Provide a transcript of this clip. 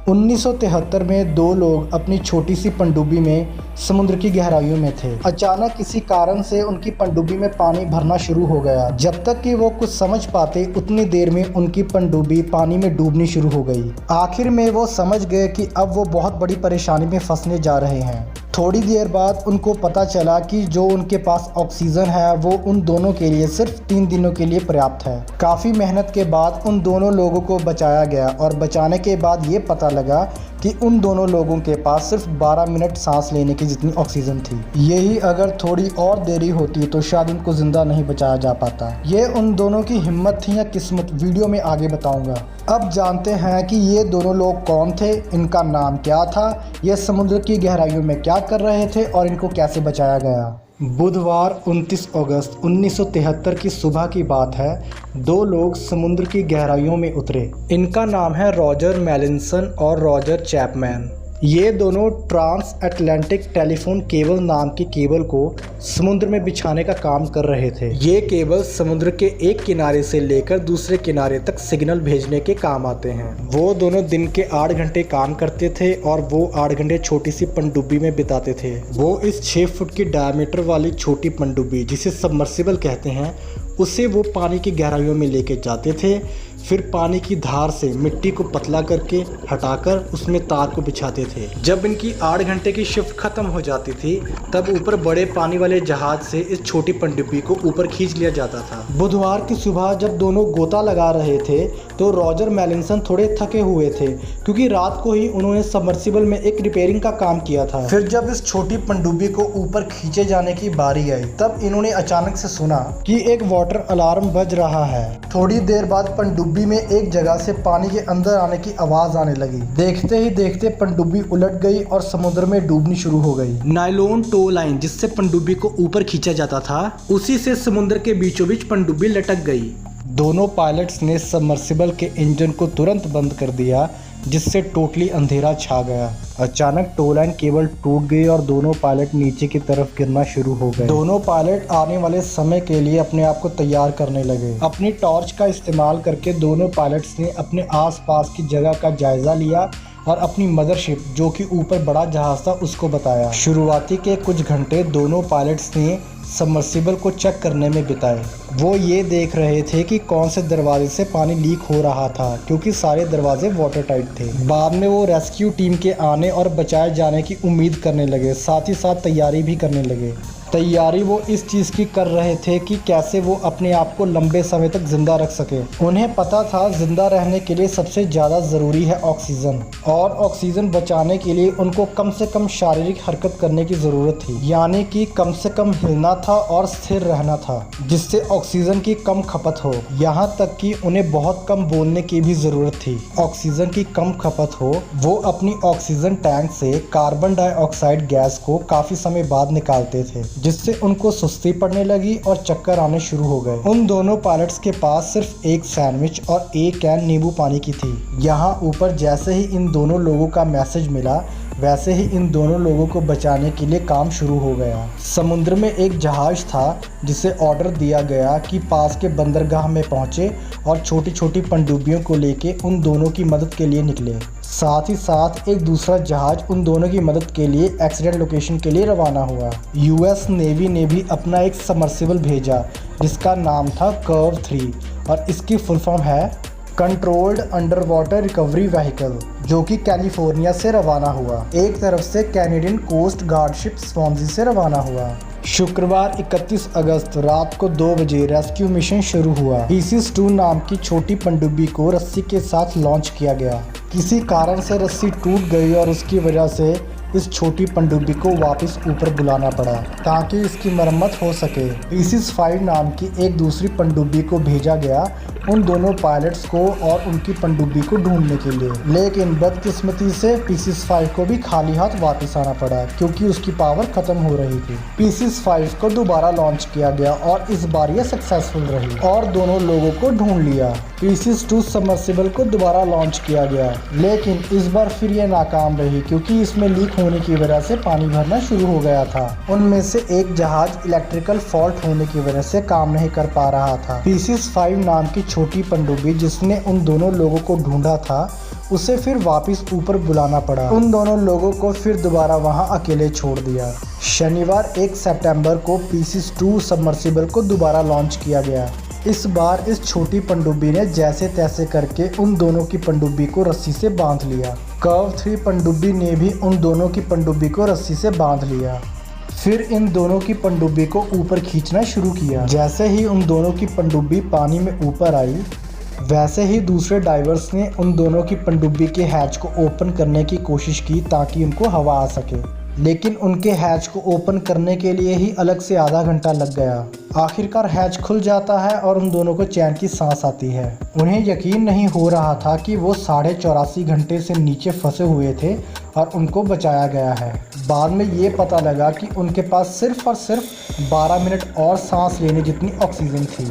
1973 में दो लोग अपनी छोटी सी पनडुब्बी में समुद्र की गहराइयों में थे। अचानक किसी कारण से उनकी पनडुब्बी में पानी भरना शुरू हो गया। जब तक कि वो कुछ समझ पाते उतनी देर में उनकी पनडुब्बी पानी में डूबनी शुरू हो गई। आखिर में वो समझ गए कि अब वो बहुत बड़ी परेशानी में फंसने जा रहे हैं। थोड़ी देर बाद उनको पता चला कि जो उनके पास ऑक्सीजन है वो उन दोनों के लिए सिर्फ 3 दिनों के लिए पर्याप्त है। काफ़ी मेहनत के बाद उन दोनों लोगों को बचाया गया और बचाने के बाद ये पता लगा कि उन दोनों लोगों के पास सिर्फ 12 मिनट सांस लेने की जितनी ऑक्सीजन थी। यही अगर थोड़ी और देरी होती तो शायद उनको ज़िंदा नहीं बचाया जा पाता। ये उन दोनों की हिम्मत थी या किस्मत, वीडियो में आगे बताऊंगा। अब जानते हैं कि ये दोनों लोग कौन थे, इनका नाम क्या था, ये समुद्र की गहराइयों में क्या कर रहे थे और इनको कैसे बचाया गया। बुधवार 29 अगस्त 1973 की सुबह की बात है। दो लोग समुद्र की गहराइयों में उतरे। इनका नाम है रॉजर मेलिंसन और रॉजर चैपमैन। ये दोनों ट्रांस अटलांटिक टेलीफोन केबल नाम की केबल को समुद्र में बिछाने का काम कर रहे थे। ये केबल समुद्र के एक किनारे से लेकर दूसरे किनारे तक सिग्नल भेजने के काम आते हैं। वो दोनों दिन के 8 घंटे काम करते थे और वो 8 घंटे छोटी सी पनडुब्बी में बिताते थे। वो इस 6 फुट की डायमीटर वाली छोटी पनडुब्बी जिसे सबमर्सिबल कहते हैं उसे वो पानी की गहराइयों में लेके जाते थे। फिर पानी की धार से मिट्टी को पतला करके हटाकर उसमें तार को बिछाते थे। जब इनकी 8 घंटे की शिफ्ट खत्म हो जाती थी तब ऊपर बड़े पानी वाले जहाज से इस छोटी पनडुब्बी को ऊपर खींच लिया जाता था। बुधवार की सुबह जब दोनों गोता लगा रहे थे तो रॉजर मेलिंसन थोड़े थके हुए थे क्योंकि रात को ही उन्होंने सबमर्सिबल में एक रिपेयरिंग का काम किया था। फिर जब इस छोटी पनडुब्बी को ऊपर खींचे जाने की बारी आई तब इन्होंने अचानक से सुना कि एक वाटर अलार्म बज रहा है। थोड़ी देर बाद पनडुब्बी में एक जगह से पानी के अंदर आने की आवाज आने लगी। देखते ही देखते पनडुब्बी उलट गई और समुद्र में डूबनी शुरू हो गई। नायलॉन टो लाइन जिससे पनडुब्बी को ऊपर खींचा जाता था उसी से समुद्र के बीचों बीच पनडुब्बी लटक गई। दोनों पायलट्स ने सबमर्सिबल के इंजन को तुरंत बंद कर दिया जिससे टोटली अंधेरा छा गया। अचानक टो लाइन केबल टूट गई और दोनों पायलट नीचे की तरफ गिरना शुरू हो गए। दोनों पायलट आने वाले समय के लिए अपने आप को तैयार करने लगे। अपनी टॉर्च का इस्तेमाल करके दोनों पायलट्स ने अपने आसपास की जगह का जायजा लिया और अपनी मदरशिप जो कि ऊपर बड़ा जहाज था उसको बताया। शुरुआती के कुछ घंटे दोनों पायलट्स ने सबमर्सिबल को चेक करने में बिताए। वो ये देख रहे थे कि कौन से दरवाजे से पानी लीक हो रहा था क्योंकि सारे दरवाजे वाटर टाइट थे। बाद में वो रेस्क्यू टीम के आने और बचाए जाने की उम्मीद करने लगे, साथ ही साथ तैयारी भी करने लगे। तैयारी वो इस चीज़ की कर रहे थे कि कैसे वो अपने आप को लंबे समय तक जिंदा रख सके। उन्हें पता था जिंदा रहने के लिए सबसे ज़्यादा ज़रूरी है ऑक्सीजन, और ऑक्सीजन बचाने के लिए उनको कम से कम शारीरिक हरकत करने की ज़रूरत थी, यानी कि कम से कम हिलना था और स्थिर रहना था जिससे ऑक्सीजन की कम खपत हो। यहाँ तक कि उन्हें बहुत कम बोलने की भी ज़रूरत थी। ऑक्सीजन की कम खपत हो। वो अपनी ऑक्सीजन टैंक से कार्बन डाइऑक्साइड गैस को काफ़ी समय बाद निकालते थे जिससे उनको सुस्ती पड़ने लगी और चक्कर आने शुरू हो गए। उन दोनों पायलट्स के पास सिर्फ एक सैंडविच और एक कैन नींबू पानी की थी। यहाँ ऊपर जैसे ही इन दोनों लोगों का मैसेज मिला वैसे ही इन दोनों लोगों को बचाने के लिए काम शुरू हो गया। समुद्र में एक जहाज था जिसे ऑर्डर दिया गया कि पास के बंदरगाह में पहुंचे और छोटी छोटी पनडुब्बियों को लेके उन दोनों की मदद के लिए निकले। साथ ही साथ एक दूसरा जहाज उन दोनों की मदद के लिए एक्सीडेंट लोकेशन के लिए रवाना हुआ। यूएस नेवी ने भी अपना एक सबमर्सिबल भेजा जिसका नाम था कर्व 3 और इसकी फुल फॉर्म है controlled under water recovery vehicle, जो कि कैलिफोर्निया से रवाना हुआ। एक तरफ से Canadian coast guard ship Swansea से रवाना हुआ। शुक्रवार 31 अगस्त रात को 2 बजे रेस्क्यू मिशन शुरू हुआ। पीसीस 2 नाम की छोटी पनडुब्बी को रस्सी के साथ लॉन्च किया गया। किसी कारण से रस्सी टूट गई और उसकी वजह से इस छोटी पनडुब्बी को वापस ऊपर बुलाना पड़ा ताकि इसकी मरम्मत हो सके। पीसीस 5 नाम की एक दूसरी पनडुब्बी को भेजा गया उन दोनों पायलट्स को और उनकी पनडुब्बी को ढूंढने के लिए, लेकिन बदकिस्मती से पीसीस 5 को भी खाली हाथ वापस आना पड़ा क्योंकि उसकी पावर खत्म हो रही थी। पीसीस 5 को दोबारा लॉन्च किया गया और इस बार यह सक्सेसफुल रही और दोनों लोगों को ढूंढ लिया। पीसीस 2 सबमर्सिबल को दोबारा लॉन्च किया गया लेकिन इस बार फिर यह नाकाम रही क्योंकि इसमें लीक होने की वजह से पानी भरना शुरू हो गया था। उनमें से एक जहाज इलेक्ट्रिकल फॉल्ट होने की वजह से काम नहीं कर पा रहा था। पीसीस 5 नाम की छोटी पनडुब्बी जिसने उन दोनों लोगों को ढूंढा था उसे फिर वापस ऊपर बुलाना पड़ा। उन दोनों लोगों को फिर दोबारा वहां अकेले छोड़ दिया। शनिवार 1 सितंबर को पीसीस 2 सबमर्सिबल को दोबारा लॉन्च किया गया। इस बार इस छोटी पनडुब्बी ने जैसे तैसे करके उन दोनों की पनडुब्बी को रस्सी से बांध लिया। कर्व 3 पनडुब्बी ने भी उन दोनों की पनडुब्बी को रस्सी से बांध लिया। फिर इन दोनों की पनडुब्बी को ऊपर खींचना शुरू किया। जैसे ही उन दोनों की पनडुब्बी पानी में ऊपर आई, वैसे ही दूसरे डाइवर्स ने उन दोनों की पनडुब्बी के हैच को ओपन करने की कोशिश की ताकि उनको हवा आ सके, लेकिन उनके हैच को ओपन करने के लिए ही अलग से आधा घंटा लग गया। आखिरकार हैच खुल जाता है और उन दोनों को चैन की सांस आती है। उन्हें यकीन नहीं हो रहा था कि वो 84.5 घंटे से नीचे फंसे हुए थे और उनको बचाया गया है। बाद में ये पता लगा कि उनके पास सिर्फ और सिर्फ 12 मिनट और सांस लेने जितनी ऑक्सीजन थी।